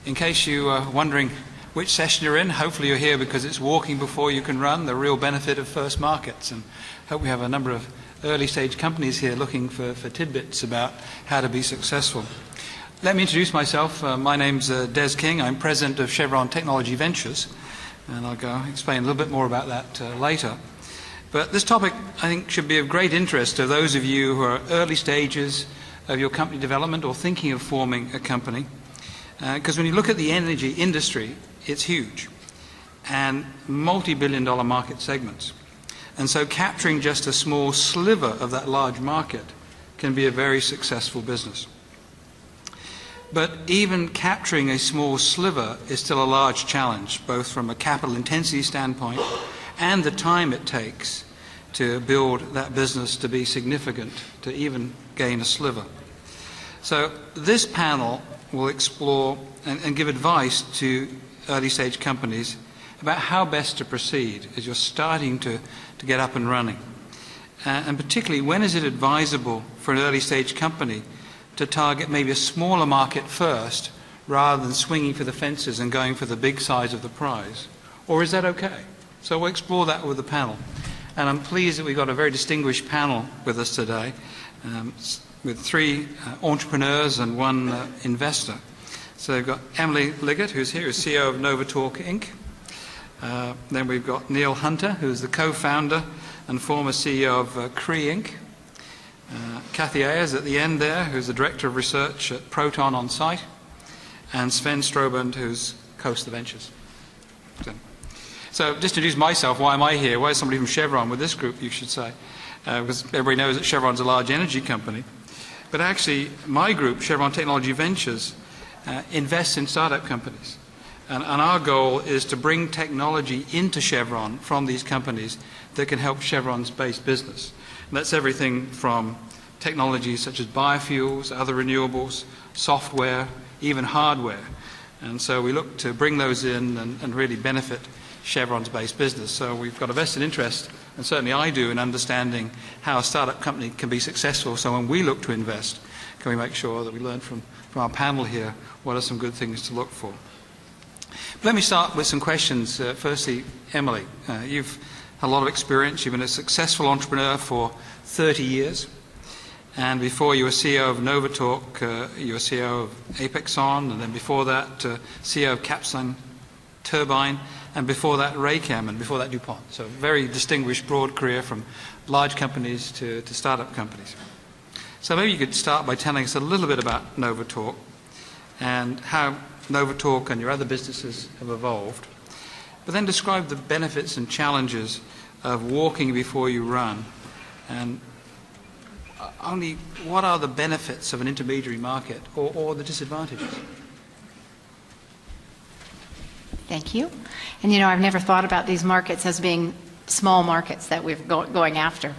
In case you are wondering which session you're in, hopefully you're here because it's walking before you can run, the real benefit of first markets. And hope we have a number of early stage companies here looking for tidbits about how to be successful. Let me introduce myself. My name's Des King. I'm president of Chevron Technology Ventures, and I'll explain a little bit more about that later. But this topic, I think, should be of great interest to those of you who are early stages of your company development or thinking of forming a company. Because when you look at the energy industry, it's huge and multi-billion-dollar market segments. And so capturing just a small sliver of that large market can be a very successful business. But even capturing a small sliver is still a large challenge, both from a capital intensity standpoint and the time it takes to build that business to be significant, to even gain a sliver. So this panel will explore and give advice to early stage companies about how best to proceed as you're starting to get up and running. And particularly, when is it advisable for an early stage company to target maybe a smaller market first rather than swinging for the fences and going for the big size of the prize? Or is that okay? So we'll explore that with the panel. And I'm pleased that we've got a very distinguished panel with us today, with three entrepreneurs and one investor. So we've got Emily Liggett, who's here, who's CEO of Novatorque, Inc. Then we've got Neal Hunter, who's the co-founder and former CEO of Cree, Inc. Kathy Ayers at the end there, who's the Director of Research at Proton OnSite, and Sven Strohband, who's Khosla Ventures. So just to introduce myself, why am I here? Why is somebody from Chevron with this group, you should say? Because everybody knows that Chevron's a large energy company. But actually, my group, Chevron Technology Ventures, invests in startup companies. And our goal is to bring technology into Chevron from these companies that can help Chevron's base business. And that's everything from technologies such as biofuels, other renewables, software, even hardware. And so we look to bring those in and really benefit Chevron's base business. So we've got a vested interest, and certainly I do, in understanding how a startup company can be successful. So when we look to invest, can we make sure that we learn from our panel here what are some good things to look for? But let me start with some questions. Firstly, Emily, you've had a lot of experience. You've been a successful entrepreneur for 30 years. And before you were CEO of Novatorque, you were CEO of Apexon, and then before that, CEO of Capstone Turbine, and before that, Raychem, and before that, DuPont. So a very distinguished, broad career from large companies to startup companies. So maybe you could start by telling us a little bit about Novatorque and how Novatorque and your other businesses have evolved, but then describe the benefits and challenges of walking before you run, and only what are the benefits of an intermediary market or the disadvantages? Thank you. And you know, I've never thought about these markets as being small markets that we're going after.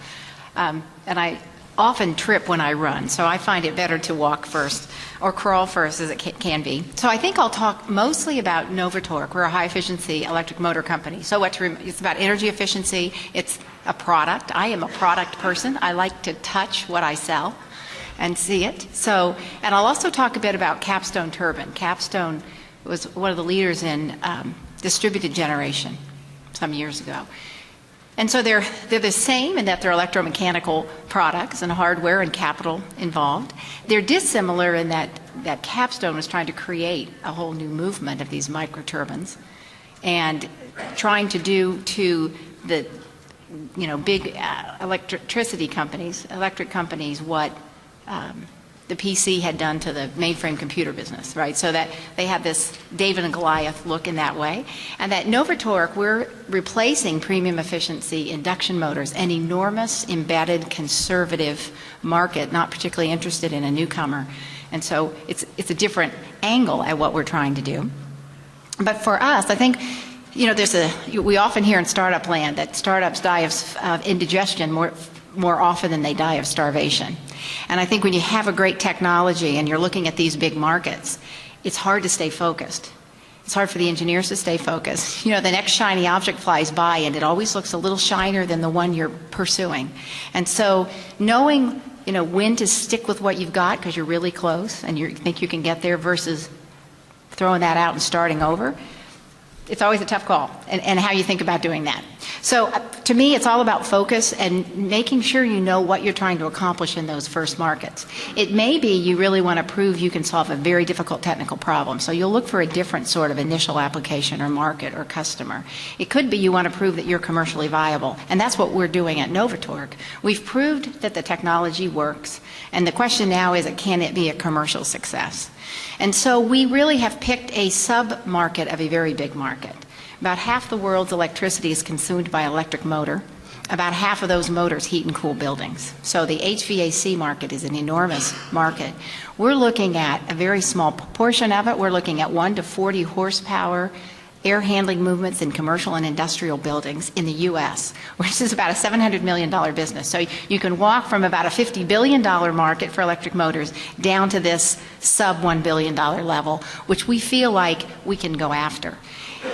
And I often trip when I run, so I find it better to walk first or crawl first as it can be. So I think I'll talk mostly about Novatorque. We're a high-efficiency electric motor company. So it's about energy efficiency. It's a product. I am a product person. I like to touch what I sell and see it. So, and I'll also talk a bit about Capstone Turbine. Capstone was one of the leaders in distributed generation some years ago. And so they're the same in that they're electromechanical products and hardware and capital involved. They're dissimilar in that Capstone was trying to create a whole new movement of these microturbines and trying to do to the big electric companies what the PC had done to the mainframe computer business, right? So that they had this David and Goliath look in that way. And that Novatorque, we're replacing premium efficiency induction motors, an enormous embedded conservative market, not particularly interested in a newcomer. And so it's a different angle at what we're trying to do. But for us, I think, we often hear in startup land that startups die of indigestion more often than they die of starvation. And I think when you have a great technology and you're looking at these big markets, it's hard to stay focused. It's hard for the engineers to stay focused. The next shiny object flies by and it always looks a little shinier than the one you're pursuing. And so knowing, when to stick with what you've got because you're really close and you think you can get there versus throwing that out and starting over, it's always a tough call, and how you think about doing that. So to me, it's all about focus and making sure you know what you're trying to accomplish in those first markets. It may be you really want to prove you can solve a very difficult technical problem, so you'll look for a different sort of initial application or market or customer. It could be you want to prove that you're commercially viable, and that's what we're doing at Novatorque. We've proved that the technology works, and the question now is, can it be a commercial success? And so we really have picked a sub-market of a very big market. About half the world's electricity is consumed by electric motor. About half of those motors heat and cool buildings. So the HVAC market is an enormous market. We're looking at a very small portion of it. We're looking at 1 to 40 horsepower air handling movements in commercial and industrial buildings in the U.S., which is about a $700 million business. So you can walk from about a $50 billion market for electric motors down to this sub-$1 billion level, which we feel like we can go after.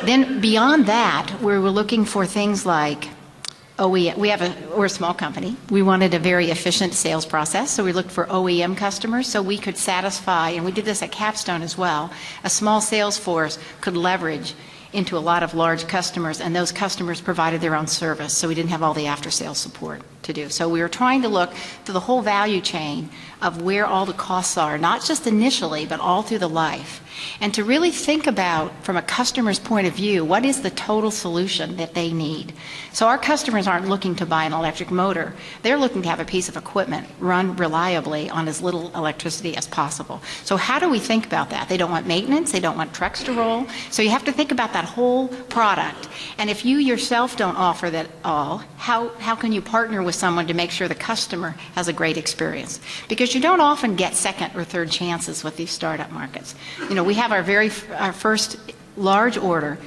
Then beyond that, we're looking for things like we're a small company. We wanted a very efficient sales process, so we looked for OEM customers so we could satisfy, and we did this at Capstone as well, a small sales force could leverage into a lot of large customers, and those customers provided their own service, so we didn't have all the after-sales support to do. So we were trying to look through the whole value chain of where all the costs are, not just initially, but all through the life, and to really think about, from a customer's point of view, what is the total solution that they need. So our customers aren't looking to buy an electric motor. They're looking to have a piece of equipment run reliably on as little electricity as possible. So how do we think about that? They don't want maintenance. They don't want trucks to roll. So you have to think about that whole product. And if you yourself don't offer that all, how can you partner with someone to make sure the customer has a great experience? Because you don't often get second or third chances with these startup markets. You know, we have our first large order,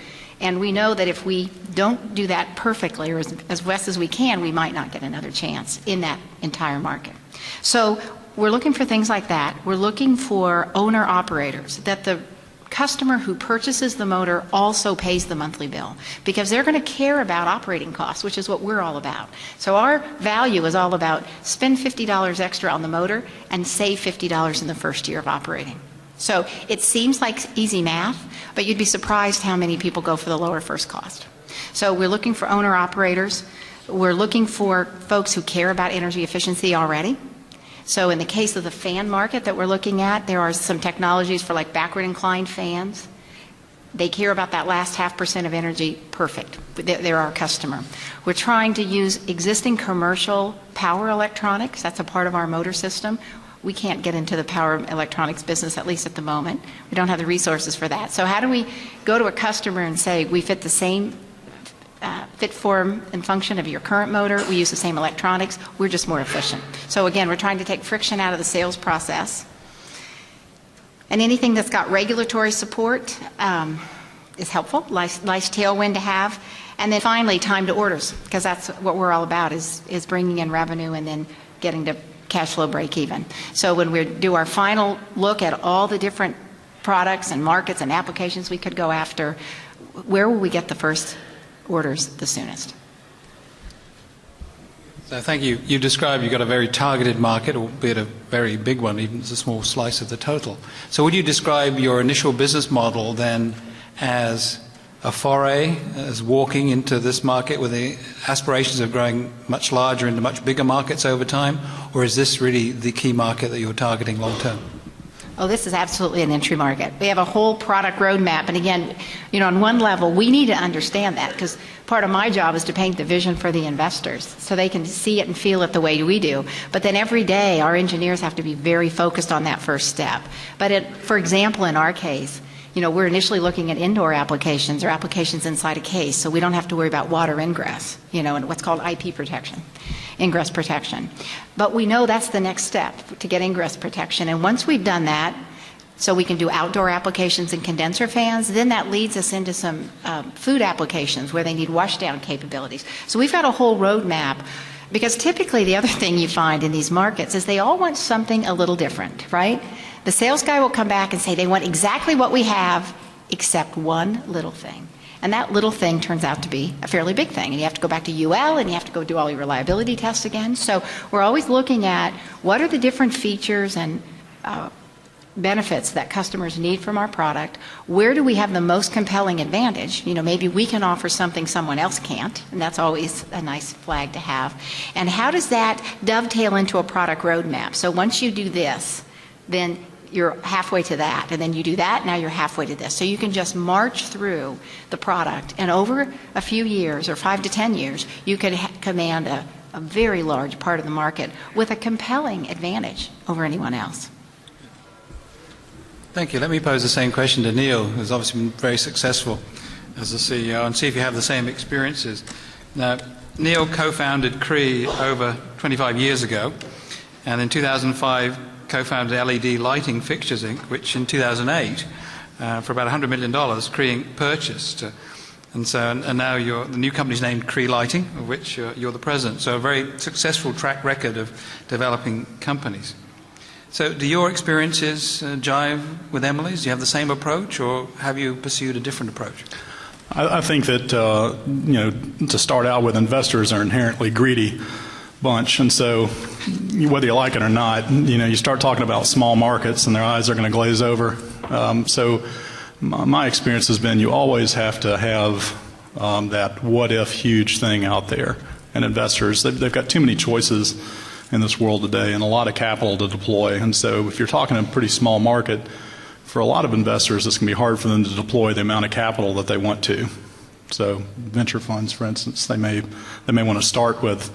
and we know that if we don't do that perfectly or as best as we can, we might not get another chance in that entire market. So we're looking for things like that. We're looking for owner-operators, that the customer who purchases the motor also pays the monthly bill, because they're going to care about operating costs, which is what we're all about. So our value is all about spend $50 extra on the motor and save $50 in the first year of operating. So it seems like easy math, but you'd be surprised how many people go for the lower first cost. So we're looking for owner-operators. We're looking for folks who care about energy efficiency already. So in the case of the fan market that we're looking at, there are some technologies for like backward inclined fans. They care about that last 0.5% of energy. Perfect. They're our customer. We're trying to use existing commercial power electronics. That's a part of our motor system. We can't get into the power electronics business, at least at the moment. We don't have the resources for that. So how do we go to a customer and say, we fit the same fit, form, and function of your current motor. We use the same electronics. We're just more efficient. So again, we're trying to take friction out of the sales process. And anything that's got regulatory support is helpful, nice tailwind to have. And then finally, time to orders, because that's what we're all about, is bringing in revenue and then getting to cash flow break even. So when we do our final look at all the different products and markets and applications we could go after, where will we get the first orders the soonest? So thank you. You described you've got a very targeted market, albeit a very big one, even as a small slice of the total. So would you describe your initial business model then as a foray, as walking into this market with the aspirations of growing much larger into much bigger markets over time, or is this really the key market that you're targeting long term? Oh, this is absolutely an entry market. We have a whole product roadmap, and again, you know, on one level, we need to understand that, because part of my job is to paint the vision for the investors so they can see it and feel it the way we do. But then every day, our engineers have to be very focused on that first step. But for example, in our case, you know, we're initially looking at indoor applications or applications inside a case, so we don't have to worry about water ingress, you know, and what's called IP protection, ingress protection. But we know that's the next step, to get ingress protection. And once we've done that, so we can do outdoor applications and condenser fans, then that leads us into some food applications where they need washdown capabilities. So we've got a whole roadmap, because typically the other thing you find in these markets is they all want something a little different, right? The sales guy will come back and say they want exactly what we have except one little thing. And that little thing turns out to be a fairly big thing. And you have to go back to UL and you have to go do all your reliability tests again. So we're always looking at what are the different features and benefits that customers need from our product. Where do we have the most compelling advantage? You know, maybe we can offer something someone else can't, and that's always a nice flag to have. And how does that dovetail into a product roadmap? So once you do this, then you're halfway to that, and then you do that, now you're halfway to this. So you can just march through the product, and over a few years, or 5 to 10 years, you can command a very large part of the market with a compelling advantage over anyone else. Thank you. Let me pose the same question to Neal, who's obviously been very successful as a CEO, and see if you have the same experiences. Now, Neal co-founded Cree over 25 years ago, and in 2005 co-founded LED Lighting Fixtures Inc., which in 2008, for about $100 million, Cree Inc. purchased. And now the new company's named Cree Lighting, of which you're the president. So a very successful track record of developing companies. So do your experiences jive with Emily's? Do you have the same approach, or have you pursued a different approach? I think that, to start out with, investors are inherently greedy bunch. And so whether you like it or not, you start talking about small markets and their eyes are going to glaze over. So my experience has been you always have to have that what-if huge thing out there. And investors, they've got too many choices in this world today and a lot of capital to deploy. And so if you're talking a pretty small market, for a lot of investors, it's going to be hard for them to deploy the amount of capital that they want to. So venture funds, for instance, they may want to start with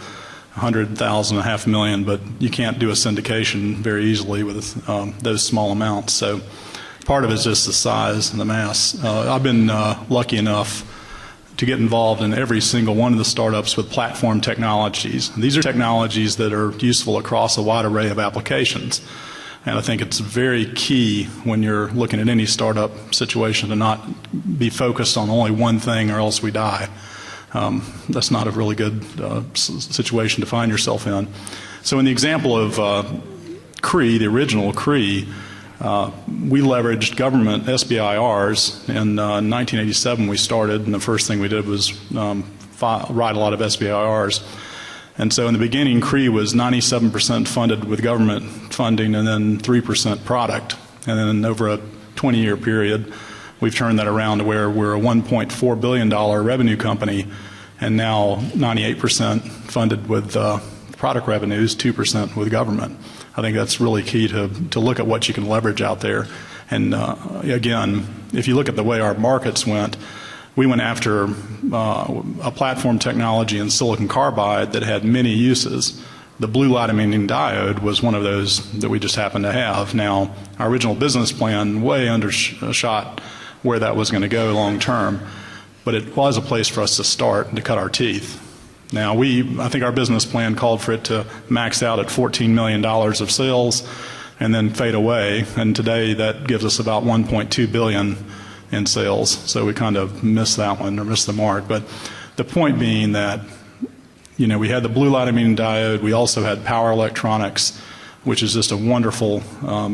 100,000, $500,000, but you can't do a syndication very easily with those small amounts. So part of it is just the size and the mass. I've been lucky enough to get involved in every single one of the startups with platform technologies. These are technologies that are useful across a wide array of applications. And I think it's very key when you're looking at any startup situation to not be focused on only one thing, or else we die. That's not a really good situation to find yourself in. So in the example of Cree, the original Cree, we leveraged government SBIRs. In 1987 we started, and the first thing we did was write a lot of SBIRs. And so in the beginning, Cree was 97% funded with government funding and then 3% product. And then over a 20-year period, we've turned that around to where we're a $1.4 billion revenue company, and now 98% funded with product revenues, 2% with government. I think that's really key to look at what you can leverage out there. And again, if you look at the way our markets went, we went after a platform technology in silicon carbide that had many uses. The blue light emitting diode was one of those that we just happened to have. Now, our original business plan way undershot where that was going to go long term, but it was a place for us to start and to cut our teeth. Now, I think our business plan called for it to max out at $14 million of sales and then fade away, and today that gives us about $1.2 billion in sales. So we kind of missed that one, or missed the mark. But the point being that, we had the blue light emitting diode. We also had power electronics, which is just a wonderful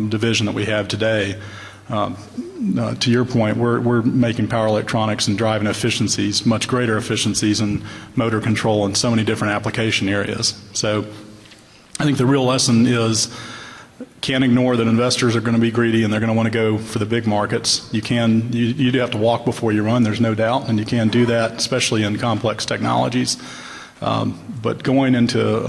division that we have today. To your point, we're making power electronics and driving efficiencies, much greater efficiencies in motor control in so many different application areas. So I think the real lesson is, can't ignore that investors are going to be greedy and they're going to want to go for the big markets. You do have to walk before you run, there's no doubt, and you can do that, especially in complex technologies. But going into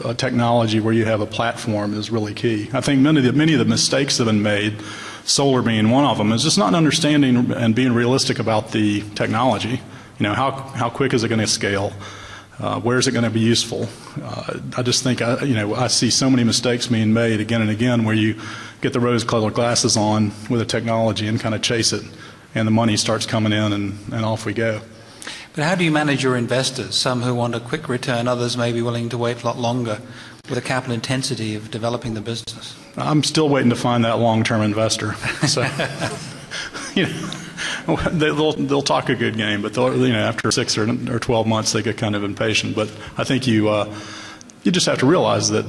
a technology where you have a platform is really key. I think many of the mistakes that have been made, solar being one of them, is just not understanding and being realistic about the technology. How quick is it going to scale? Where is it going to be useful? I just think I see so many mistakes being made again and again where you get the rose-colored glasses on with a technology and kind of chase it, and the money starts coming in and off we go. But how do you manage your investors? Some who want a quick return, others may be willing to wait a lot longer with the capital intensity of developing the business. I'm still waiting to find that long-term investor. So, they'll talk a good game, but after 6 or 12 months they get kind of impatient. But I think you just have to realize that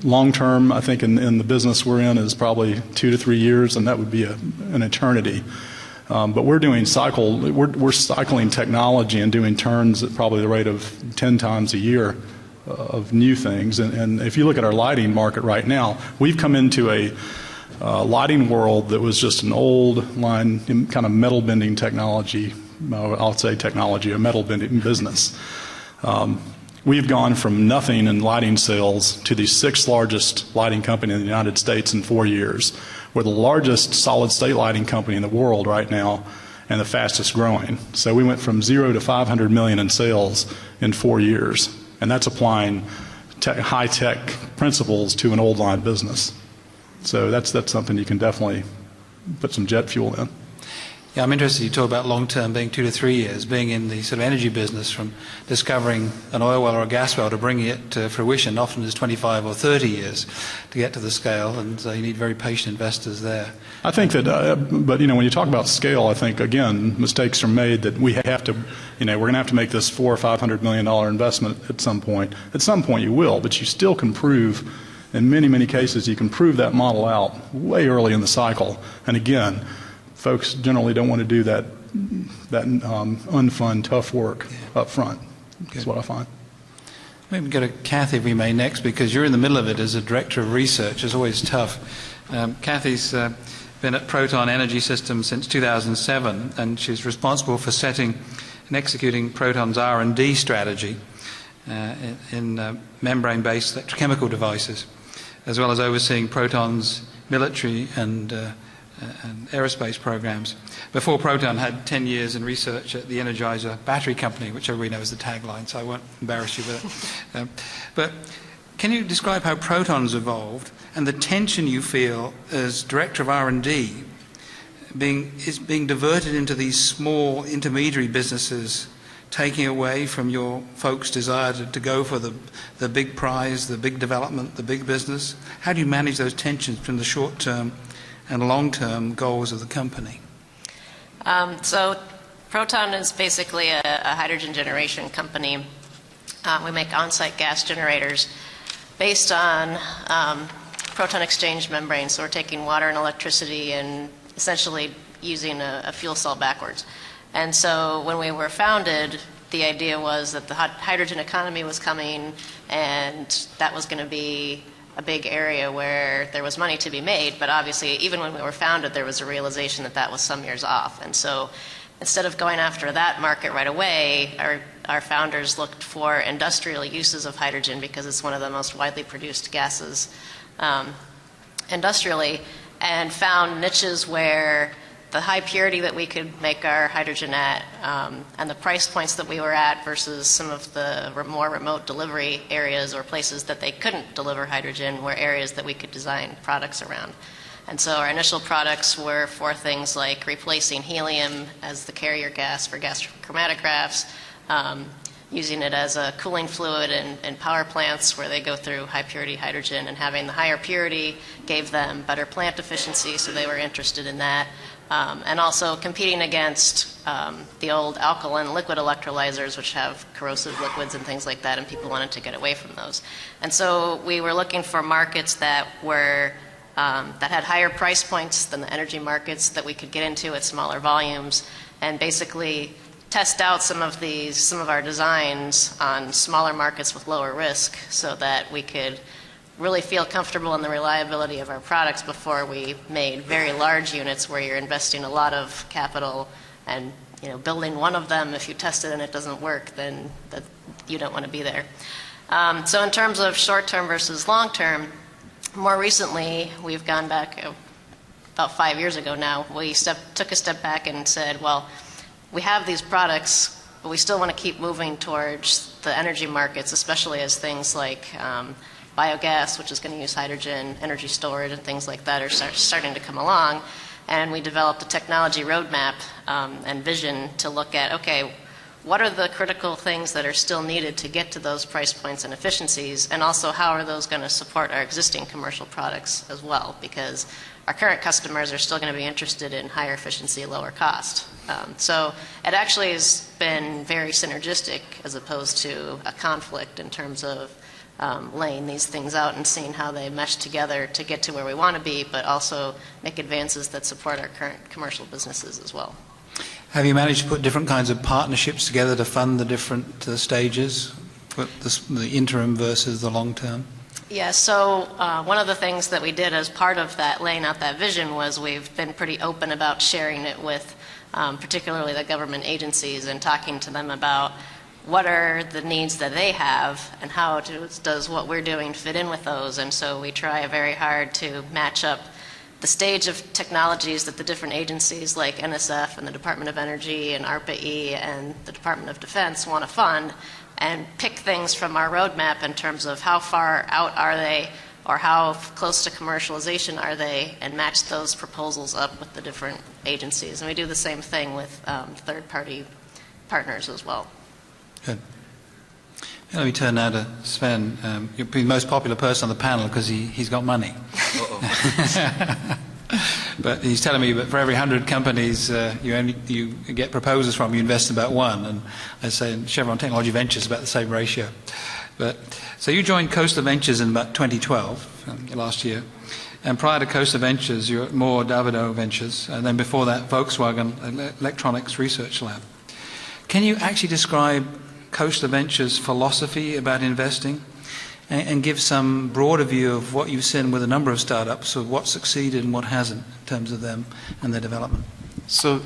long-term, I think in the business we're in, is probably 2 to 3 years, and that would be an eternity. But we're cycling technology and doing turns at probably the rate of 10 times a year of new things. And if you look at our lighting market right now, we've come into lighting world that was just an old line kind of metal bending technology. I'll say technology, a metal bending business. We've gone from nothing in lighting sales to the 6th largest lighting company in the United States in 4 years. We're the largest solid state lighting company in the world right now and the fastest growing. So we went from 0 to 500 million in sales in 4 years. And that's applying high-tech principles to an old line business. So that's something you can definitely put some jet fuel in. Yeah, I'm interested. You talk about long-term being 2 to 3 years, being in the sort of energy business from discovering an oil well or a gas well to bringing it to fruition often is 25 or 30 years to get to the scale, and you need very patient investors there. I think that, but when you talk about scale, I think, again, mistakes are made that we have to, we're going to have to make this $400 or $500 million investment at some point. At some point you will, but you still can prove, in many, many cases, you can prove that model out way early in the cycle. And again, folks generally don't want to do that unfun, tough work up front. That's what I find. Maybe go to Kathy, if we may, next, because you're in the middle of it as a director of research. It's always tough. Kathy's been at Proton Energy Systems since 2007, and she's responsible for setting and executing Proton's R&D strategy in membrane-based electrochemical devices, as well as overseeing Proton's military and aerospace programs. Before Proton had 10 years in research at the Energizer battery company, which everybody knows the tagline, so I won't embarrass you with it. But can you describe how Proton's evolved and the tension you feel as director of R&D is being diverted into these small intermediary businesses, taking away from your folks' desire to go for the big prize, the big development, the big business? How do you manage those tensions between the short-term and long-term goals of the company? So Proton is basically a hydrogen generation company. We make on-site gas generators based on proton exchange membranes. So we're taking water and electricity and essentially using a fuel cell backwards. And so when we were founded, the idea was that the hydrogen economy was coming, and that was going to be a big area where there was money to be made, but obviously even when we were founded there was a realization that that was some years off. And so instead of going after that market right away, our founders looked for industrial uses of hydrogen because it's one of the most widely produced gases industrially, and found niches where the high purity that we could make our hydrogen at and the price points that we were at versus some of the more remote delivery areas or places that they couldn't deliver hydrogen were areas that we could design products around. And so our initial products were for things like replacing helium as the carrier gas for gas chromatographs, using it as a cooling fluid in power plants where they go through high purity hydrogen, and having the higher purity gave them better plant efficiency, so they were interested in that. And also competing against the old alkaline liquid electrolyzers, which have corrosive liquids and things like that, and people wanted to get away from those. And so we were looking for markets that were that had higher price points than the energy markets that we could get into at smaller volumes, and basically test out some of our designs on smaller markets with lower risk, so that we could really feel comfortable in the reliability of our products before we made very large units where you're investing a lot of capital, and building one of them, if you test it and it doesn't work, then you don't want to be there. So in terms of short-term versus long-term, more recently we've gone back about 5 years ago now. We took a step back and said, well, we have these products, but we still want to keep moving towards the energy markets, especially as things like biogas, which is going to use hydrogen, energy storage, and things like that are starting to come along. And we developed a technology roadmap and vision to look at, okay, what are the critical things that are still needed to get to those price points and efficiencies, and also how are those going to support our existing commercial products as well, because our current customers are still going to be interested in higher efficiency, lower cost. So it actually has been very synergistic as opposed to a conflict in terms of laying these things out and seeing how they mesh together to get to where we want to be, but also make advances that support our current commercial businesses as well. Have you managed to put different kinds of partnerships together to fund the different stages, the interim versus the long term? Yeah, so one of the things that we did as part of that, laying out that vision, was we've been pretty open about sharing it with particularly the government agencies and talking to them about what are the needs that they have and how does what we're doing fit in with those. And so we try very hard to match up the stage of technologies that the different agencies like NSF and the Department of Energy and ARPA-E and the Department of Defense want to fund, and pick things from our roadmap in terms of how far out are they or how close to commercialization are they, and match those proposals up with the different agencies. And we do the same thing with third-party partners as well. Good. Let me turn now to Sven. You're the most popular person on the panel because he's got money. But he's telling me that for every 100 companies you get proposals from, you invest in about one. And I say in Chevron Technology Ventures about the same ratio. But so you joined Khosla Ventures in about 2012, last year. And prior to Khosla Ventures, you were at more Davido Ventures. And then before that, Volkswagen Electronics Research Lab. Can you actually describe Khosla Ventures' philosophy about investing and give some broader view of what you've seen with a number of startups, of what succeeded and what hasn't in terms of them and their development? So,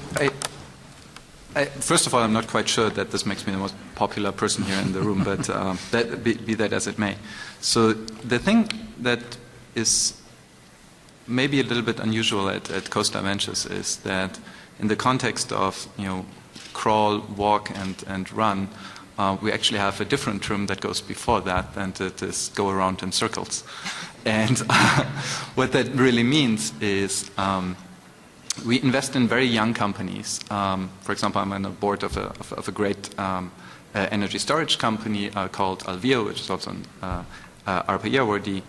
first of all, I'm not quite sure that this makes me the most popular person here in the room, but be that as it may. So the thing that is maybe a little bit unusual at Khosla Ventures is that in the context of, crawl, walk, and run, we actually have a different term that goes before that, and it is go around in circles. And what that really means is we invest in very young companies. For example, I'm on the board of a great energy storage company called Alveo, which is also an ARPA-E awardee.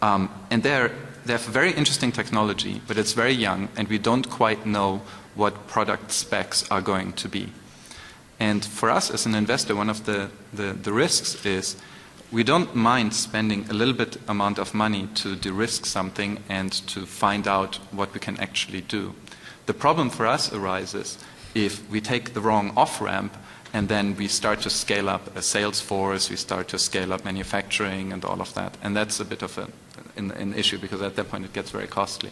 And they have very interesting technology, but it's very young, and we don't quite know what product specs are going to be. And for us as an investor, one of the risks is we don't mind spending a little bit amount of money to de-risk something and to find out what we can actually do. The problem for us arises if we take the wrong off-ramp and then we start to scale up a sales force, we start to scale up manufacturing and all of that. And that's a bit of an issue, because at that point it gets very costly.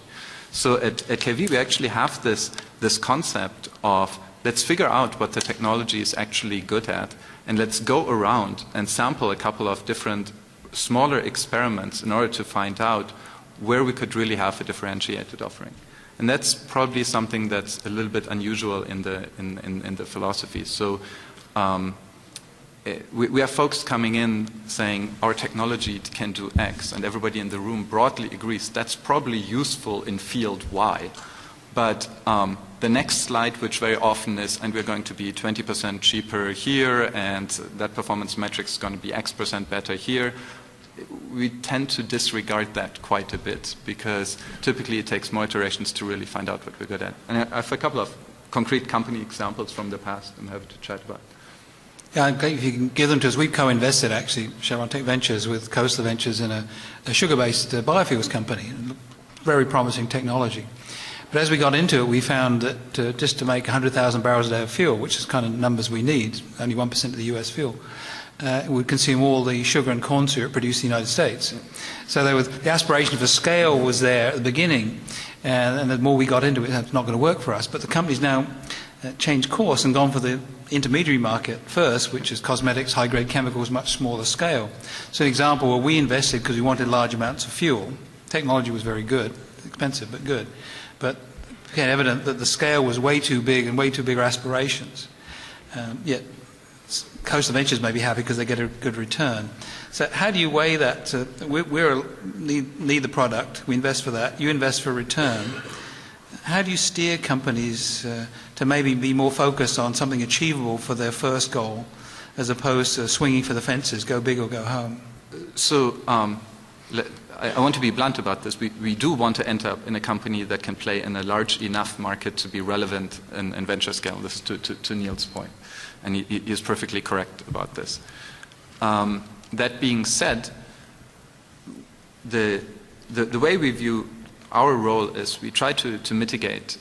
So at KV we actually have this concept of let's figure out what the technology is actually good at, and let's go around and sample a couple of different smaller experiments in order to find out where we could really have a differentiated offering. And that's probably something that's a little bit unusual in the philosophy. So we have folks coming in saying our technology can do X, and everybody in the room broadly agrees that's probably useful in field Y. But the next slide, which very often is, and we're going to be 20% cheaper here, and that performance metric is going to be X% better here, we tend to disregard that quite a bit, because typically it takes more iterations to really find out what we're good at. And I have a couple of concrete company examples from the past I'm happy to chat about. Yeah, if you can give them to us. We co-invested, actually, Chevron Tech Ventures with Khosla Ventures in a sugar-based biofuels company. Very promising technology. But as we got into it, we found that just to make 100,000 barrels a day of fuel, which is kind of numbers we need, only 1% of the US fuel, would consume all the sugar and corn syrup produced in the United States. So the aspiration for scale was there at the beginning, and the more we got into it, it's not going to work for us. But the company's now changed course and gone for the intermediary market first, which is cosmetics, high-grade chemicals, much smaller scale. So an example where we invested because we wanted large amounts of fuel. Technology was very good, expensive but good. But it became evident that the scale was way too big and way too bigger aspirations. Yet Khosla Ventures may be happy because they get a good return. So how do you weigh that? We need the product, we invest for that, you invest for return. How do you steer companies to maybe be more focused on something achievable for their first goal, as opposed to swinging for the fences, go big or go home? So I want to be blunt about this. We do want to end up in a company that can play in a large enough market to be relevant in venture scale. This is to Neal's point. And he is perfectly correct about this. That being said, the way we view our role is we try to mitigate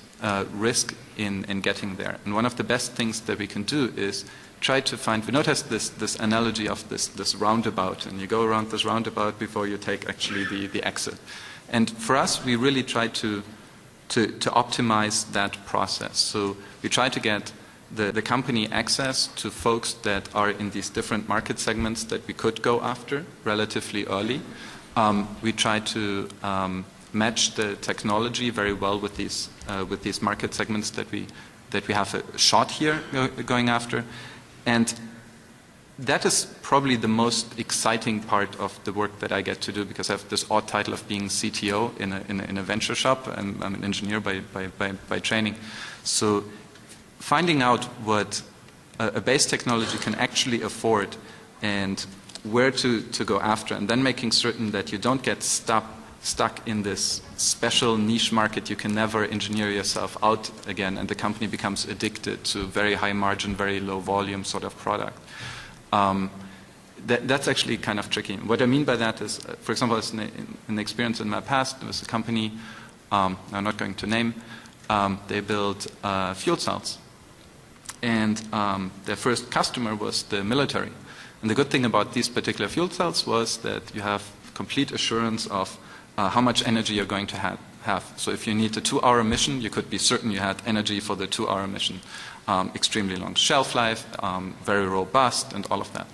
risk in getting there. And one of the best things that we can do is try to find, we noticed this analogy of this roundabout, and you go around this roundabout before you take actually the exit. And for us, we really try to optimize that process. So we try to get the company access to folks that are in these different market segments that we could go after relatively early. We try to match the technology very well with these market segments that we have a shot here going after. And that is probably the most exciting part of the work that I get to do, because I have this odd title of being CTO in a venture shop, and I'm an engineer by training. So finding out what a base technology can actually afford and where to go after, and then making certain that you don't get stuck in this special niche market you can never engineer yourself out again, and the company becomes addicted to very high margin, very low volume sort of product. That's actually kind of tricky. What I mean by that is, for example, it's an experience in my past. There was a company, I'm not going to name, they built fuel cells. And their first customer was the military. And the good thing about these particular fuel cells was that you have complete assurance of how much energy you're going to have. So if you need a 2-hour mission, you could be certain you had energy for the 2-hour mission. Extremely long shelf life, very robust, and all of that.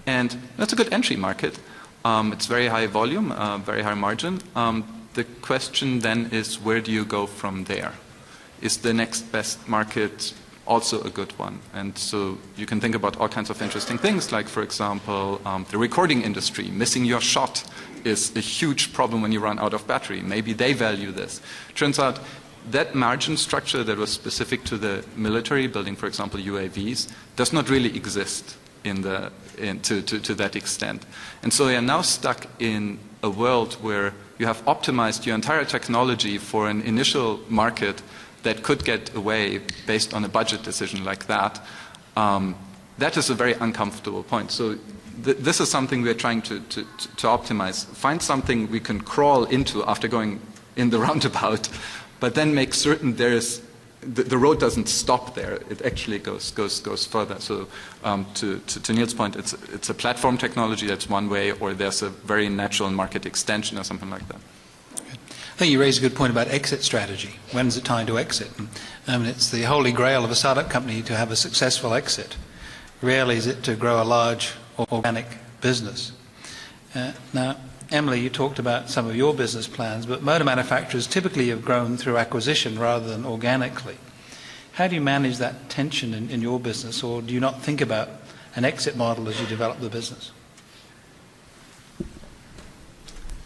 And that's a good entry market. It's very high volume, very high margin. The question then is, where do you go from there? Is the next best market also a good one? And so you can think about all kinds of interesting things, like, for example, the recording industry. Missing your shot is a huge problem when you run out of battery. Maybe they value this. Turns out that margin structure that was specific to the military, building, for example, UAVs, does not really exist to that extent. And so you're now stuck in a world where you have optimized your entire technology for an initial market that could get away based on a budget decision like that. That is a very uncomfortable point. So this is something we're trying to optimize. Find something we can crawl into after going in the roundabout, but then make certain the road doesn't stop there. It actually goes further. So to Neal's point, it's a platform technology, that's one way, or there's a very natural market extension or something like that. I think you raised a good point about exit strategy. When's it time to exit? And it's the holy grail of a startup company to have a successful exit. Rarely is it to grow a large organic business. Now, Emily, you talked about some of your business plans, but motor manufacturers typically have grown through acquisition rather than organically. How do you manage that tension in your business, or do you not think about an exit model as you develop the business?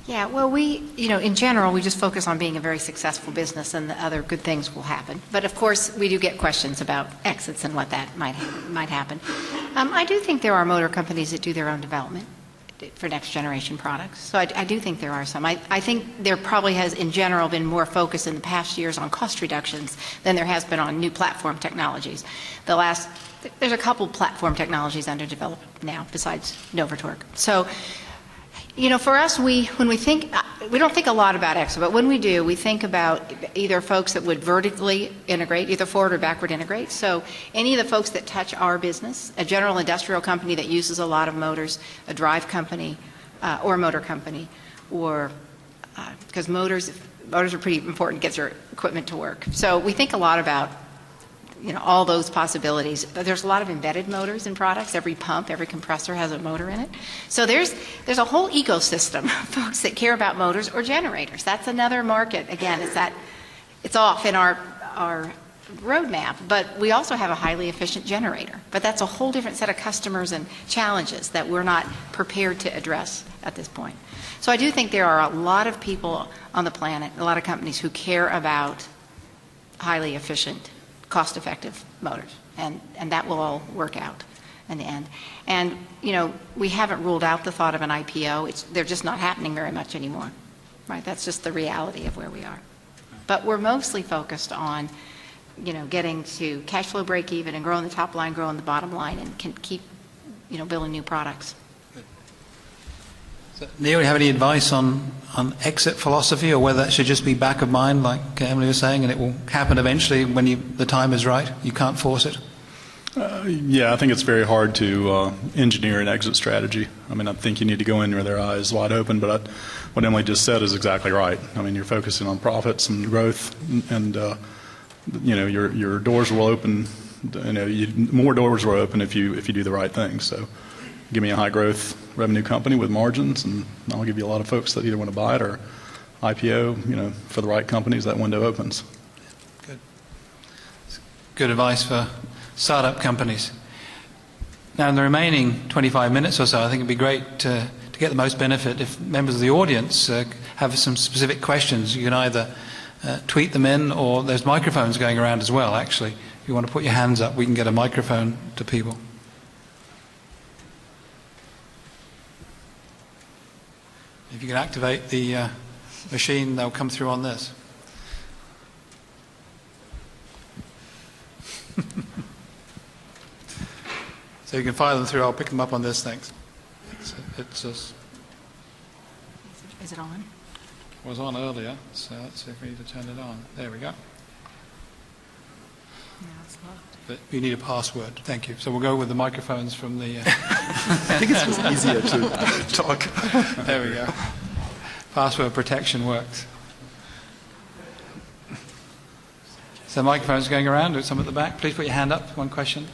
Yeah, well, in general, we just focus on being a very successful business, and the other good things will happen. But of course, we do get questions about exits and what that might happen. I do think there are motor companies that do their own development for next generation products. So I do think there are some. I think there probably has, in general, been more focus in the past years on cost reductions than there has been on new platform technologies. There's a couple platform technologies under development now besides Novatorque. So, for us, when we think, we don't think a lot about exit, but when we do, we think about either folks that would vertically integrate, either forward or backward integrate. So any of the folks that touch our business, a general industrial company that uses a lot of motors, a drive company, or a motor company, or because motors are pretty important to get your equipment to work. So we think a lot about all those possibilities. But there's a lot of embedded motors in products. Every pump, every compressor has a motor in it. So there's a whole ecosystem of folks that care about motors or generators. That's another market. Again, it's off in our roadmap, but we also have a highly efficient generator. But that's a whole different set of customers and challenges that we're not prepared to address at this point. So I do think there are a lot of people on the planet, a lot of companies who care about highly efficient, cost-effective motors, and that will all work out in the end. And we haven't ruled out the thought of an IPO. They're just not happening very much anymore, right? That's just the reality of where we are. But we're mostly focused on getting to cash flow break even and growing the top line, growing the bottom line, and can keep building new products. Neal, you have any advice on exit philosophy, or whether that should just be back of mind, like Emily was saying, and it will happen eventually when the time is right? You can't force it? Yeah, I think it's very hard to engineer an exit strategy. I mean, I think you need to go in with their eyes wide open, but what Emily just said is exactly right. I mean, you're focusing on profits and growth, and your doors will open. More doors will open if you do the right thing. So, give me a high growth revenue company with margins, and I'll give you a lot of folks that either want to buy it or IPO. For the right companies, that window opens. Good advice for startup companies. Now, in the remaining 25 minutes or so, I think it'd be great to get the most benefit if members of the audience have some specific questions. You can either tweet them in, or there's microphones going around as well, actually. If you want to put your hands up, we can get a microphone to people. If you can activate the machine, they'll come through on this. So you can fire them through. I'll pick them up on this. Thanks. Is it on? It was on earlier, so let's see if we need to turn it on. There we go. No, it's locked. But you need a password. Thank you. So we'll go with the microphones from the... I think it's just easier to talk. There we go. Password protection works. So microphones going around. There's some at the back. Please put your hand up. One question.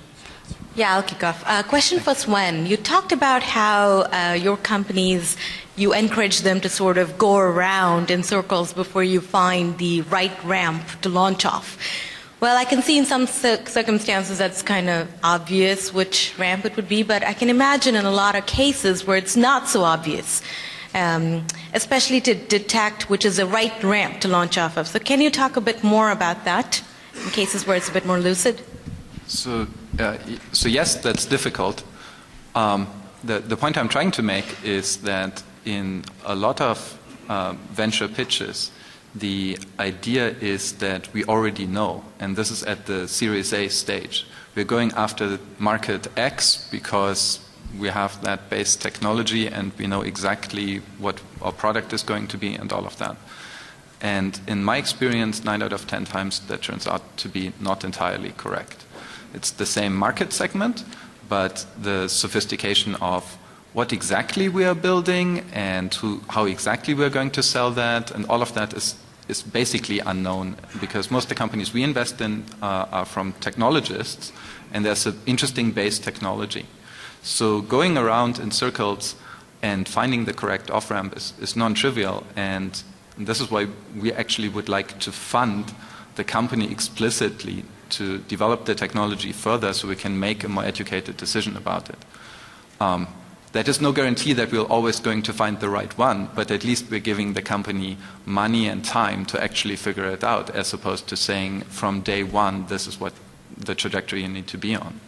Yeah, I'll kick off. Question for Sven. You talked about how your companies, you encourage them to sort of go around in circles before you find the right ramp to launch off. Well, I can see in some circumstances that's kind of obvious which ramp it would be, but I can imagine in a lot of cases where it's not so obvious, especially to detect which is the right ramp to launch off of. So can you talk a bit more about that in cases where it's a bit more lucid? So yes, that's difficult. The point I'm trying to make is that in a lot of venture pitches, the idea is that we already know, and this is at the Series A stage. We're going after market X because we have that base technology and we know exactly what our product is going to be and all of that. And in my experience, 9 out of 10 times that turns out to be not entirely correct. It's the same market segment, but the sophistication of what exactly we are building and how exactly we're going to sell that, and all of that is basically unknown, because most of the companies we invest in are from technologists, and there's an interesting base technology. So going around in circles and finding the correct off-ramp is non-trivial, and this is why we actually would like to fund the company explicitly to develop the technology further so we can make a more educated decision about it. That is no guarantee that we're always going to find the right one, but at least we're giving the company money and time to actually figure it out, as opposed to saying from day one, this is what the trajectory you need to be on.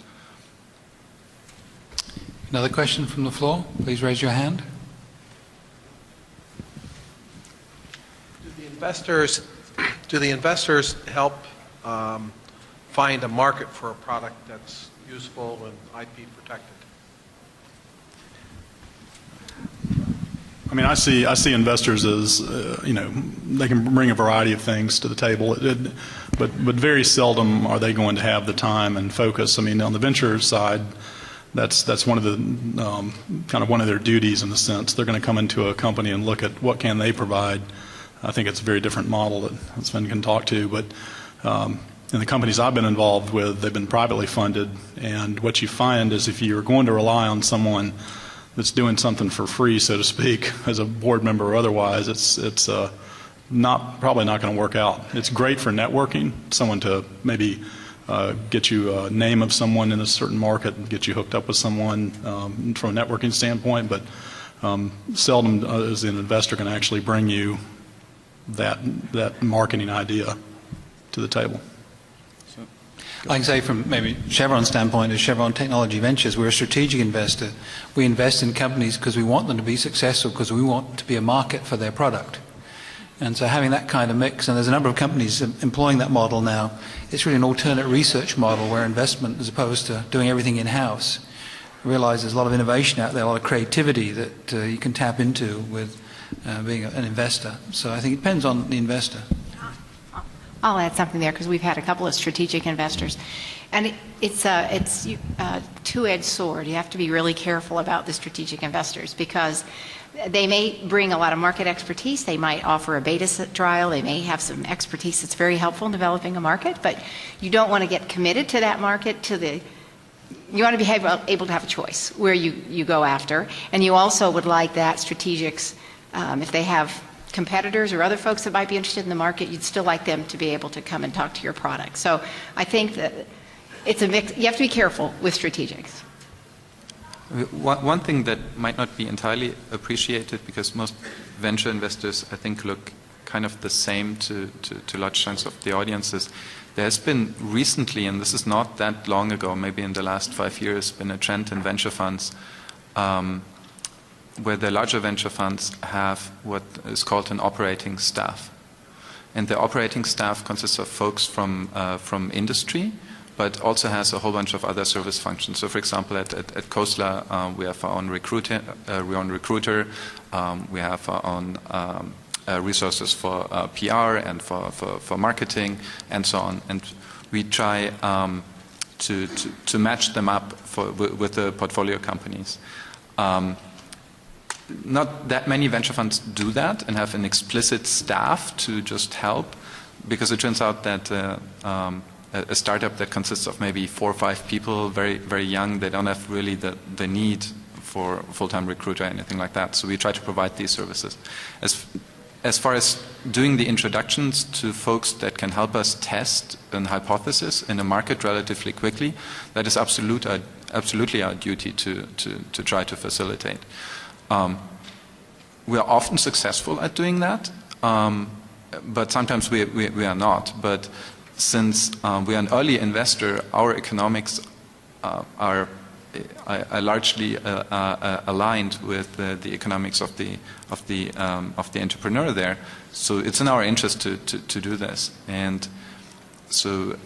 Another question from the floor? Please raise your hand. Do the investors help find a market for a product that's useful and IP protected? I mean, I see investors as they can bring a variety of things to the table, but very seldom are they going to have the time and focus. I mean, on the venture side, that's one of the kind of one of their duties in the sense they're going to come into a company and look at what can they provide. I think it's a very different model that Sven can talk to, but in the companies I've been involved with, they've been privately funded, and what you find is if you're going to rely on someone that's doing something for free, so to speak, as a board member or otherwise, it's probably not going to work out. It's great for networking, someone to maybe get you a name of someone in a certain market and get you hooked up with someone from a networking standpoint, but seldom is an investor going to actually bring you that marketing idea to the table. I can say from maybe Chevron's standpoint, as Chevron Technology Ventures, we're a strategic investor. We invest in companies because we want them to be successful, because we want to be a market for their product. And so having that kind of mix, and there's a number of companies employing that model now, it's really an alternate research model where investment, as opposed to doing everything in-house, realize there's a lot of innovation out there, a lot of creativity that you can tap into with being an investor. So I think it depends on the investor. I'll add something there because we've had a couple of strategic investors. And it's a two-edged sword. You have to be really careful about the strategic investors because they may bring a lot of market expertise. They might offer a beta trial. They may have some expertise that's very helpful in developing a market, but you don't want to get committed to that market you want to be able to have a choice where you go after. And you also would like that strategics, if they have competitors or other folks that might be interested in the market, you'd still like them to be able to come and talk to your product. So I think that it's a mix. You have to be careful with strategics. One thing that might not be entirely appreciated, because most venture investors, I think, look kind of the same to large chunks of the audiences. There has been recently, and this is not that long ago, maybe in the last 5 years, been a trend in venture funds where the larger venture funds have what is called an operating staff. And the operating staff consists of folks from industry, but also has a whole bunch of other service functions. So, for example, at Khosla, we have our own recruiter, we have our own resources for PR and for marketing and so on. And we try to match them up with the portfolio companies. Not that many venture funds do that and have an explicit staff to just help, because it turns out that a startup that consists of maybe 4 or 5 people, very, very young, they don't have really the need for a full-time recruiter or anything like that. So we try to provide these services. As far as doing the introductions to folks that can help us test an hypothesis in a market relatively quickly, that is absolutely our duty to try to facilitate. We are often successful at doing that, but sometimes we are not. But since we are an early investor, our economics are largely aligned with the economics of the entrepreneur there. So it's in our interest to do this. And so,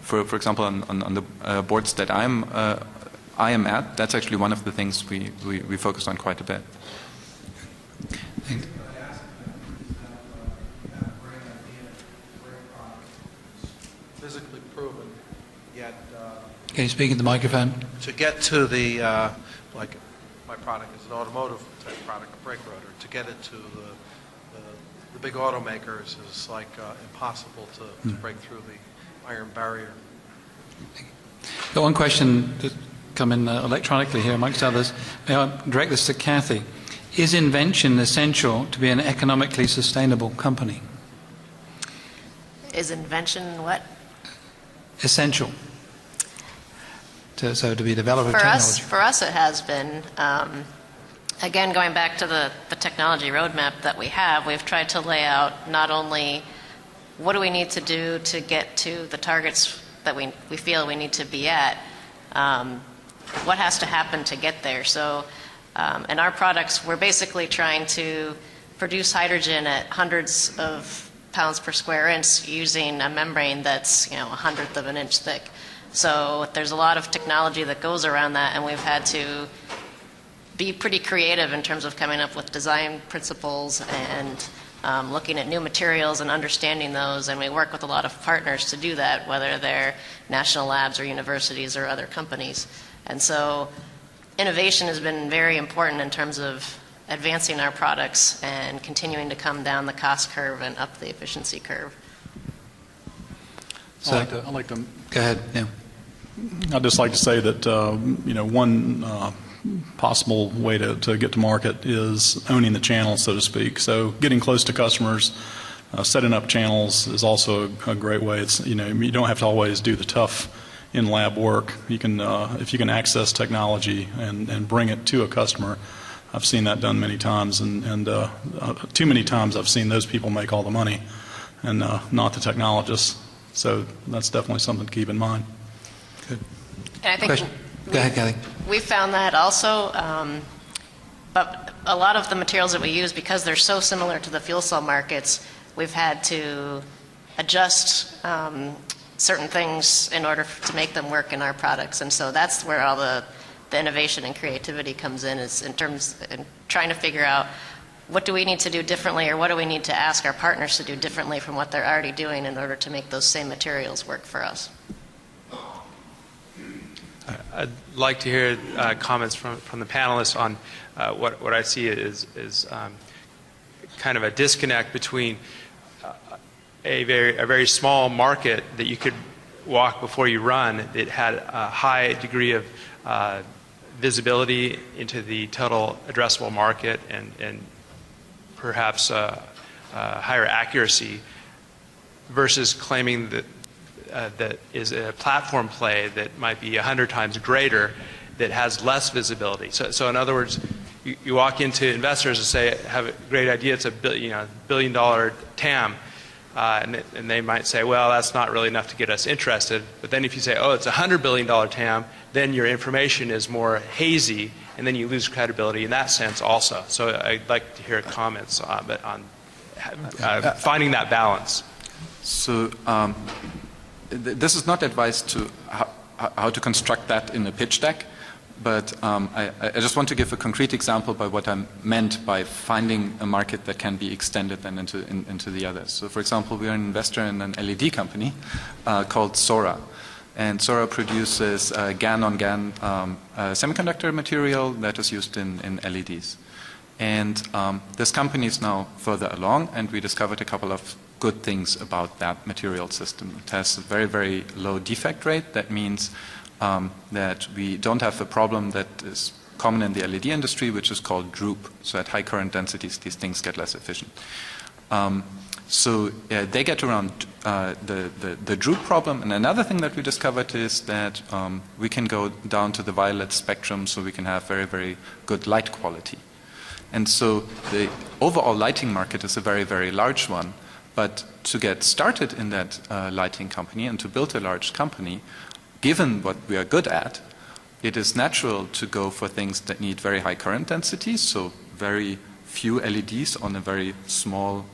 for example, on the boards that I am at, that's actually one of the things we focus on quite a bit. Physically proven, yet Can you speak in the microphone? to get to the, like my product is an automotive type product, a brake rotor, to get it to the big automakers is like impossible to break through the iron barrier. Got one question to come in electronically here amongst others. May I direct this to Kathy? Is Invention essential to be an economically sustainable company? Is Invention what? Essential. So to be a developer of technology. For us, it has been. Again, going back to the technology roadmap that we have, we've tried to lay out not only what do we need to do to get to the targets that we feel we need to be at, what has to happen to get there. So in our products, we're basically trying to produce hydrogen at hundreds of pounds per square inch using a membrane that's 1/100th of an inch thick. So there's a lot of technology that goes around that, and we've had to be pretty creative in terms of coming up with design principles and looking at new materials and understanding those, and we work with a lot of partners to do that, whether they're national labs or universities or other companies. And so innovation has been very important in terms of advancing our products and continuing to come down the cost curve and up the efficiency curve. So, I'd like to go ahead, Neal. I'd just like to say that one possible way to get to market is owning the channel, so to speak. So getting close to customers, setting up channels is also a great way. It's you don't have to always do the tough in-lab work. You can if you can access technology and bring it to a customer. I've seen that done many times, and too many times I've seen those people make all the money, and not the technologists. So that's definitely something to keep in mind. Good. And I think Question. Go ahead, Kelly. we found that also, but a lot of the materials that we use, because they're so similar to the fuel cell markets, we've had to adjust certain things in order to make them work in our products. And so that's where all the the innovation and creativity comes in, is in trying to figure out what do we need to do differently, or what do we need to ask our partners to do differently from what they're already doing in order to make those same materials work for us. I'd like to hear comments from the panelists on what I see is kind of a disconnect between a very small market that you could walk before you run that had a high degree of visibility into the total addressable market and perhaps higher accuracy, versus claiming that that is a platform play that might be 100 times greater, that has less visibility. So in other words, you walk into investors and say, have a great idea, it's a billion-dollar TAM, and they might say, well, that's not really enough to get us interested. But then if you say, oh, it's a $100 billion TAM, then your information is more hazy, and then you lose credibility in that sense also. So I'd like to hear comments on finding that balance. So this is not advice to how to construct that in a pitch deck, but I just want to give a concrete example by what I meant by finding a market that can be extended then into the others. So for example, we are an investor in an LED company called Sora. And Sora produces GaN-on-GaN semiconductor material that is used in LEDs. And this company is now further along, and we discovered a couple of good things about that material system. It has a very, very low defect rate. That means that we don't have a problem that is common in the LED industry, which is called droop. So at high current densities, these things get less efficient. So they get around the droop problem. And another thing that we discovered is that we can go down to the violet spectrum, so we can have very, very good light quality. And so the overall lighting market is a very, very large one. But to get started in that lighting company and to build a large company, given what we are good at, it is natural to go for things that need very high current densities, so very few LEDs on a very small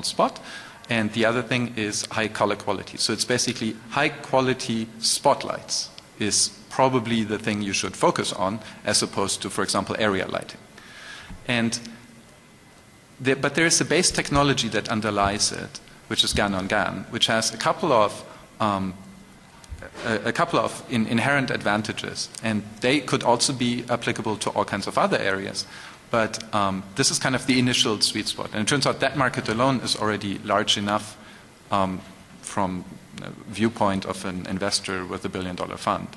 spot. And the other thing is high color quality. So it's basically high quality spotlights is probably the thing you should focus on, as opposed to, for example, area lighting. And but there is a base technology that underlies it, which is GaN-on-GaN, which has a couple of inherent advantages, and they could also be applicable to all kinds of other areas. But this is kind of the initial sweet spot, and it turns out that market alone is already large enough from the viewpoint of an investor with $1 billion fund,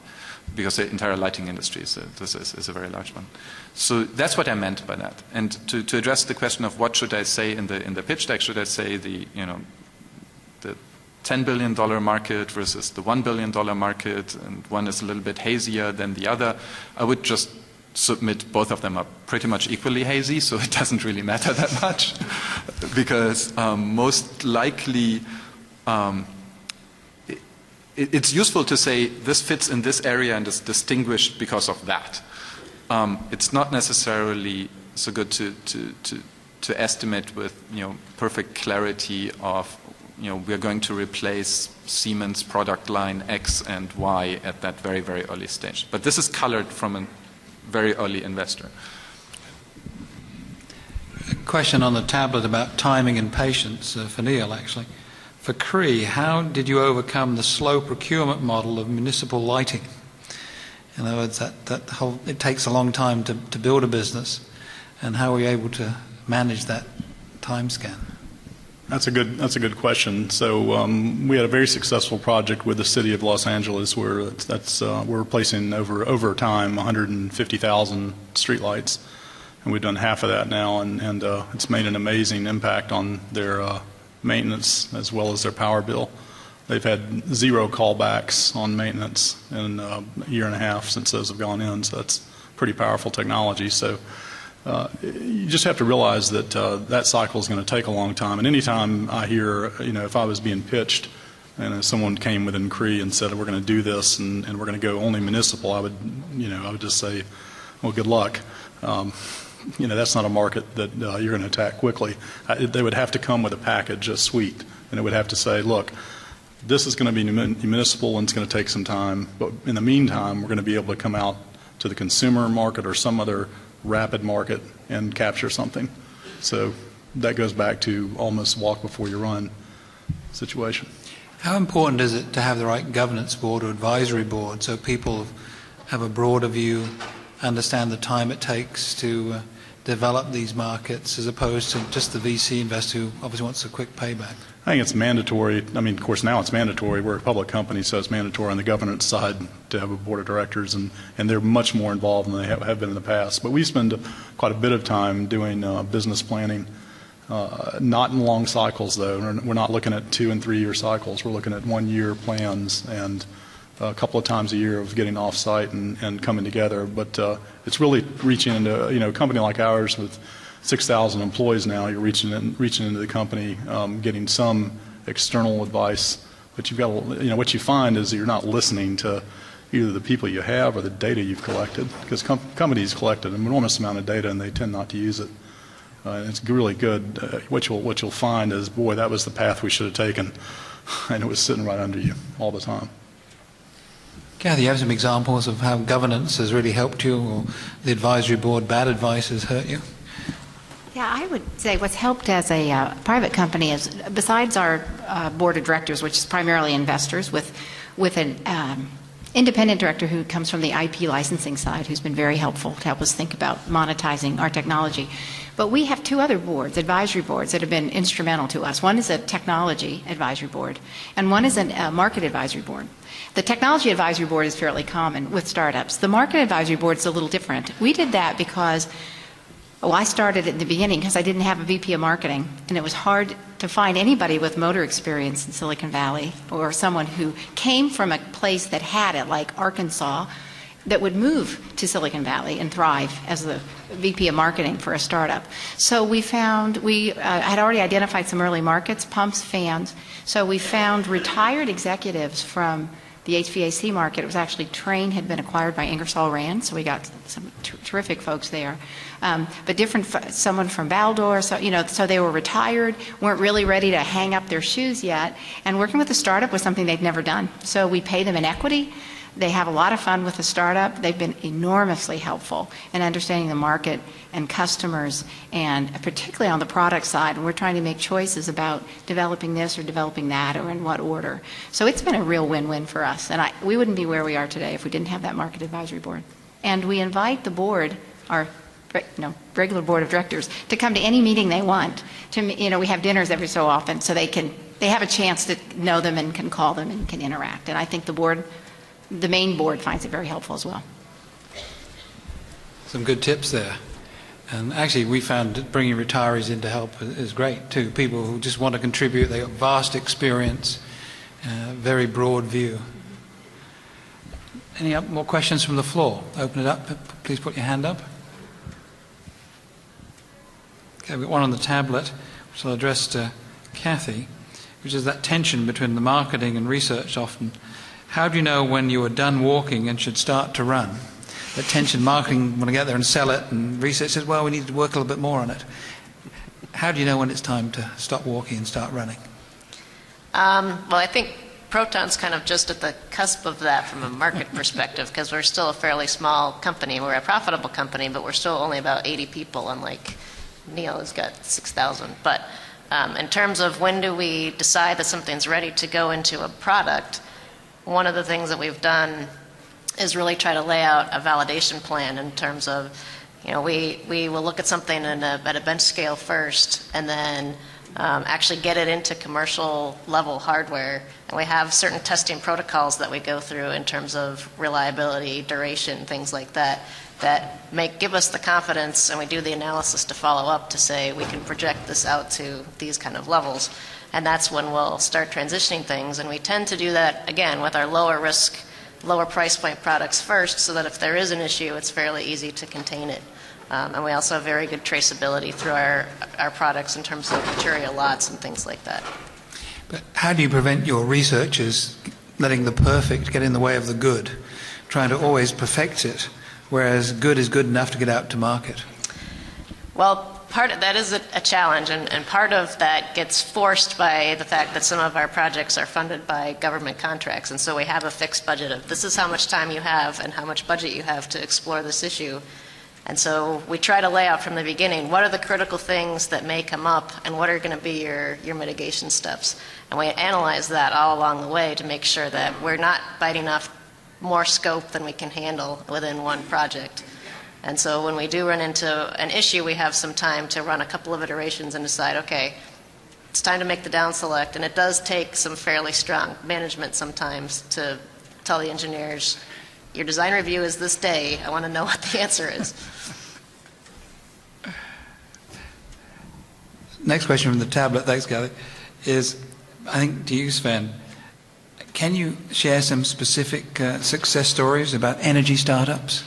because the entire lighting industry is a very large one. So that's what I meant by that. And to address the question of what should I say in the pitch deck, should I say the $10 billion market versus the $1 billion market, and one is a little bit hazier than the other, I would just submit both of them are pretty much equally hazy, so it doesn't really matter that much, because most likely it's useful to say this fits in this area and is distinguished because of that. It's not necessarily so good to estimate with perfect clarity of we're going to replace Siemens product line X and Y at that very, very early stage. But this is colored from a very early investor. A question on the tablet about timing and patience for Neal, actually. For Cree, how did you overcome the slow procurement model of municipal lighting? In other words, it takes a long time to build a business, and how were you able to manage that time scan? That's a good question. So we had a very successful project with the city of Los Angeles where we're replacing over time 150,000 streetlights, and we've done half of that now, and it's made an amazing impact on their maintenance as well as their power bill. They've had 0 callbacks on maintenance in a year and a half since those have gone in, so that's pretty powerful technology. So you just have to realize that that cycle is going to take a long time. And anytime I hear, if I was being pitched and if someone came within Cree and said, we're going to do this and we're going to go only municipal, I would just say, well, good luck. That's not a market that you're going to attack quickly. They would have to come with a package, a suite, and it would have to say, look, this is going to be municipal and it's going to take some time, but in the meantime, we're going to be able to come out to the consumer market or some other rapid market and capture something. So that goes back to almost walk before you run situation. How important is it to have the right governance board or advisory board so people have a broader view, understand the time it takes to develop these markets as opposed to just the VC investor who obviously wants a quick payback? I think it's mandatory. I mean, of course, now it's mandatory. We're a public company, so it's mandatory on the governance side to have a board of directors, and they're much more involved than they have been in the past. But we spend quite a bit of time doing business planning, not in long cycles, though. We're not looking at 2 and 3 year cycles. We're looking at 1 year plans and a couple of times a year of getting off-site and coming together. But it's really reaching into, a company like ours with 6,000 employees now, you're reaching into the company, getting some external advice. But you've got, what you find is that you're not listening to either the people you have or the data you've collected, because companies collected an enormous amount of data and they tend not to use it. It's really good. What you'll find is, boy, that was the path we should have taken, and it was sitting right under you all the time. Kathy, you have some examples of how governance has really helped you, or the advisory board bad advice has hurt you? Yeah, I would say what's helped as a private company is, besides our board of directors, which is primarily investors, with an independent director who comes from the IP licensing side, who's been very helpful to help us think about monetizing our technology. But we have 2 other boards, advisory boards, that have been instrumental to us. One is a technology advisory board, and one is a market advisory board. The technology advisory board is fairly common with startups. The market advisory board is a little different. We did that because I started at the beginning because I didn't have a VP of marketing, and it was hard to find anybody with motor experience in Silicon Valley or someone who came from a place that had it, like Arkansas, that would move to Silicon Valley and thrive as the VP of marketing for a startup. So we found, we had already identified some early markets, pumps, fans. So we found retired executives from the HVAC market. It was actually Trane had been acquired by Ingersoll Rand, so we got some terrific folks there. But someone from Baldor, so they were retired, weren't really ready to hang up their shoes yet, and working with a startup was something they'd never done. So we pay them in equity. They have a lot of fun with the startup. They've been enormously helpful in understanding the market and customers, and particularly on the product side. And we're trying to make choices about developing this or developing that or in what order. So it's been a real win-win for us. And we wouldn't be where we are today if we didn't have that market advisory board. And we invite the board, our regular board of directors, to come to any meeting they want. We have dinners every so often, so they have a chance to know them and can call them and can interact. And I think the main board finds it very helpful as well. Some good tips there. And actually, we found that bringing retirees in to help is great too. People who just want to contribute, they've got vast experience, very broad view. Any more questions from the floor? Open it up. Please put your hand up. Okay, we've got one on the tablet, which I'll address to Kathy, which is that tension between the marketing and research often. How do you know when you are done walking and should start to run? That tension, marketing want to get there and sell it, and research says, well, we need to work a little bit more on it. How do you know when it's time to stop walking and start running? Well, I think Proton's kind of just at the cusp of that from a market perspective, because we're still a fairly small company. We're a profitable company, but we're still only about 80 people, unlike Neal has got 6,000. But in terms of when do we decide that something's ready to go into a product, one of the things that we've done is really try to lay out a validation plan in terms of, we will look at something at a bench scale first, and then actually get it into commercial level hardware. And we have certain testing protocols that we go through in terms of reliability, duration, things like that, that give us the confidence, and we do the analysis to follow up to say we can project this out to these kind of levels. And that's when we'll start transitioning things. And we tend to do that, again, with our lower risk, lower price point products first, so that if there is an issue, it's fairly easy to contain it. And we also have very good traceability through our products in terms of material lots and things like that. But how do you prevent your researchers letting the perfect get in the way of the good, trying to always perfect it, whereas good is good enough to get out to market? Well, part of that is a challenge, and part of that gets forced by the fact that some of our projects are funded by government contracts, and so we have a fixed budget of this is how much time you have and how much budget you have to explore this issue. And so we try to lay out from the beginning what are the critical things that may come up and what are going to be your mitigation steps. And we analyze that all along the way to make sure that we're not biting off more scope than we can handle within one project. And so when we do run into an issue, we have some time to run a couple of iterations and decide, okay, it's time to make the down select. And it does take some fairly strong management sometimes to tell the engineers, your design review is this day. I want to know what the answer is. Next question from the tablet, thanks, Kelly, is, I think to you, Sven, can you share some specific success stories about energy startups?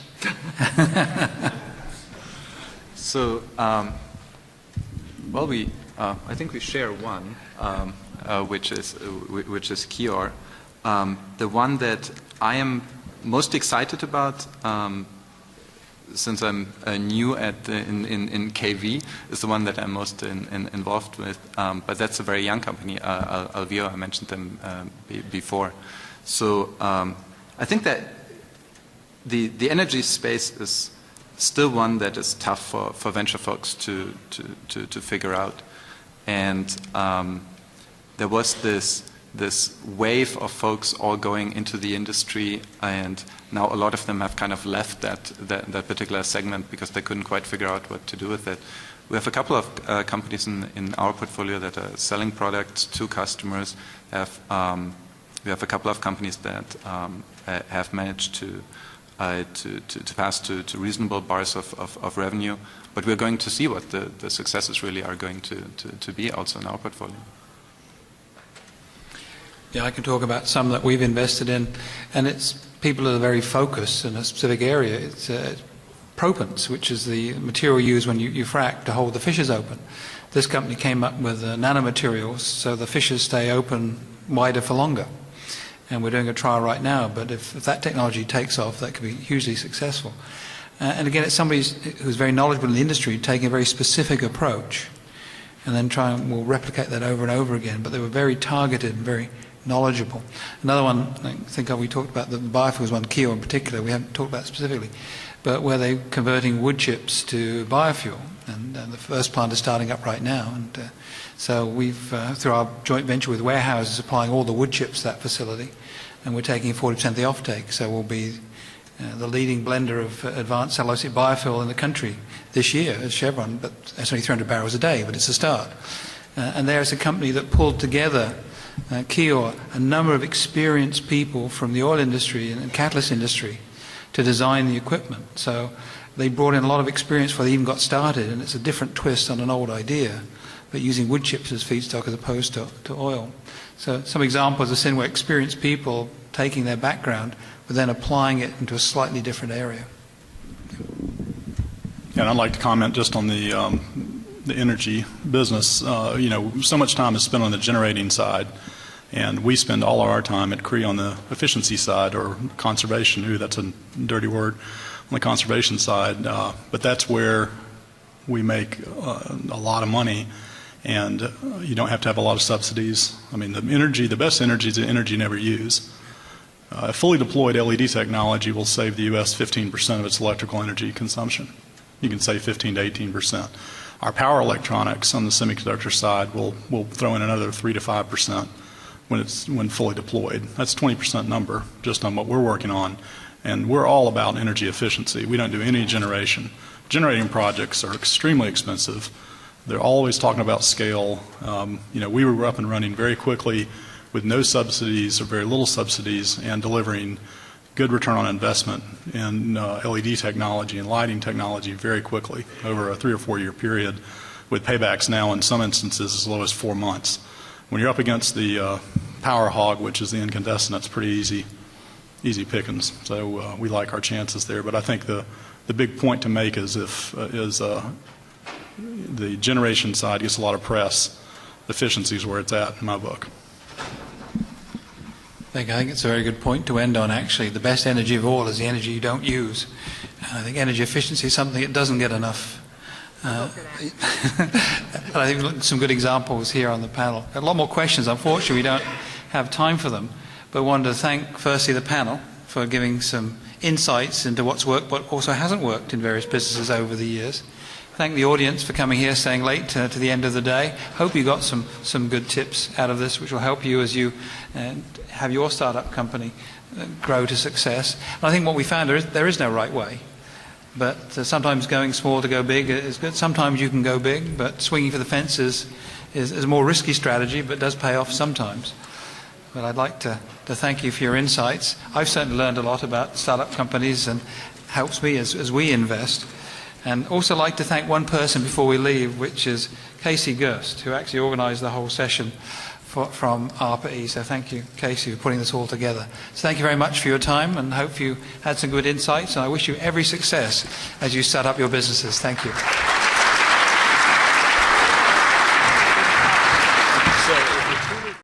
So, well, I think we share one, which is Kior. The one that I am most excited about, since I'm new in KV, is the one that I'm most involved with. But that's a very young company, Alveo. I mentioned them before. So I think that the energy space is still one that is tough for venture folks to figure out. And there was this wave of folks all going into the industry, and now a lot of them have kind of left that particular segment because they couldn't quite figure out what to do with it. We have a couple of companies in our portfolio that are selling products to customers. We have a couple of companies that have managed to pass to reasonable bars of revenue, but we're going to see what the successes really are going to be also in our portfolio. Yeah, I can talk about some that we've invested in, and it's people that are very focused in a specific area. It's propants, which is the material used when you frack to hold the fissures open. This company came up with nanomaterials so the fissures stay open wider for longer. And we're doing a trial right now, but if that technology takes off, that could be hugely successful. And again, it's somebody who's very knowledgeable in the industry, taking a very specific approach, and then we'll replicate that over and over again. But they were very targeted and very knowledgeable. Another one, I think we talked about the biofuels one, Kior in particular, we haven't talked about specifically, but where they're converting wood chips to biofuel, and the first plant is starting up right now. And so we've, through our joint venture with Warehouses, supplying all the wood chips to that facility, and we're taking 40% of the offtake, so we'll be the leading blender of advanced cellulosic biofuel in the country this year as Chevron, but it's only 300 barrels a day, but it's a start. And there's a company that pulled together Kior, a number of experienced people from the oil industry and catalyst industry to design the equipment. So they brought in a lot of experience before they even got started, and it's a different twist on an old idea, but using wood chips as feedstock as opposed to oil. So some examples are seen where experienced people taking their background but then applying it into a slightly different area. And I'd like to comment just on the energy business. So much time is spent on the generating side, and we spend all of our time at Cree on the efficiency side, or conservation. Ooh, that's a dirty word, on the conservation side. But that's where we make a lot of money, and you don't have to have a lot of subsidies. I mean, the best energy is the energy you never use. Fully deployed LED technology will save the U.S. 15% of its electrical energy consumption. You can save 15 to 18%. Our power electronics on the semiconductor side will throw in another 3 to 5% when fully deployed. That's a 20% number just on what we're working on. And we're all about energy efficiency. We don't do any generation. Generating projects are extremely expensive. They're always talking about scale. We were up and running very quickly with no subsidies or very little subsidies, and delivering good return on investment in LED technology and lighting technology very quickly over a 3 or 4 year period, with paybacks now in some instances as low as 4 months. When you're up against the power hog, which is the incandescent, it's pretty easy pickings. So we like our chances there. But I think the big point to make is the generation side gets a lot of press. Efficiency is where it's at in my book. I think it's a very good point to end on, actually. The best energy of all is the energy you don't use. And I think energy efficiency is something that doesn't get enough I'll go for that. And I think some good examples here on the panel. A lot more questions. Unfortunately, we don't have time for them. But I wanted to thank, firstly, the panel for giving some insights into what's worked but also hasn't worked in various businesses over the years. Thank the audience for coming here, staying late to the end of the day. Hope you got some good tips out of this, which will help you as you have your startup company grow to success. And I think what we found, there is no right way. But sometimes going small to go big is good. Sometimes you can go big, but swinging for the fences is a more risky strategy, but does pay off sometimes. But I'd like to thank you for your insights. I've certainly learned a lot about startup companies and helps me as we invest. And also like to thank one person before we leave, which is Casey Gerst, who actually organised the whole session from ARPA-E. So thank you, Casey, for putting this all together. So thank you very much for your time, and hope you had some good insights. And I wish you every success as you start up your businesses. Thank you.